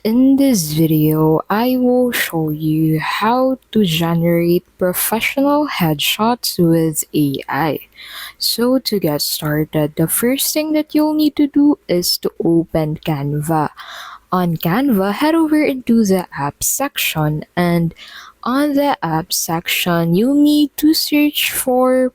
In this video, I will show you how to generate professional headshots with AI. So to get started, the first thing that you'll need to do is to open Canva. On Canva, head over into the app section, and on the app section, you'll need to search for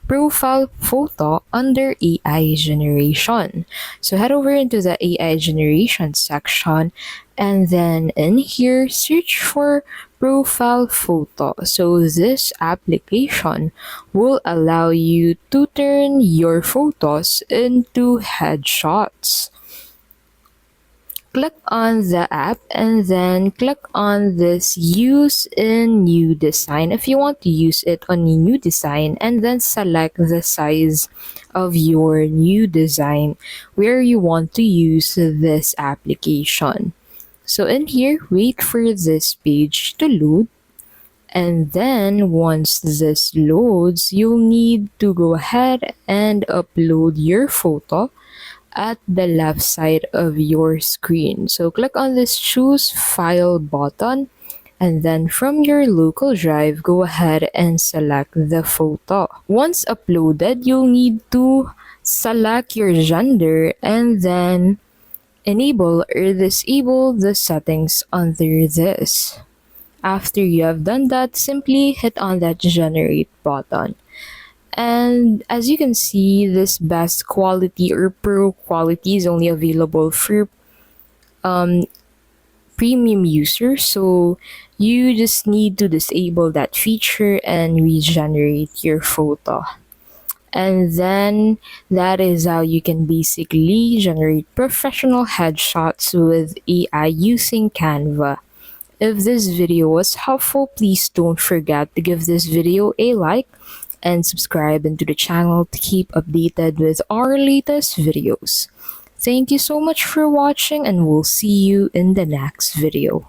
profile photo under AI generation. So head over into the AI generation section, and then in here search for profile photo. So this application will allow you to turn your photos into headshots. Click on the app and then click on this use in new design if you want to use it on a new design, and then select the size of your new design where you want to use this application. So in here, wait for this page to load, and then once this loads, you'll need to go ahead and upload your photo at the left side of your screen. So click on this choose file button, and then from your local drive, go ahead and select the photo. Once uploaded, you'll need to select your gender and then enable or disable the settings under this. After you have done that, simply hit on that generate button. And as you can see, this best quality or pro quality is only available for premium users. So you just need to disable that feature and regenerate your photo. And then that is how you can basically generate professional headshots with AI using Canva. If this video was helpful, please don't forget to give this video a like and subscribe into the channel to keep updated with our latest videos. Thank you so much for watching, and we'll see you in the next video.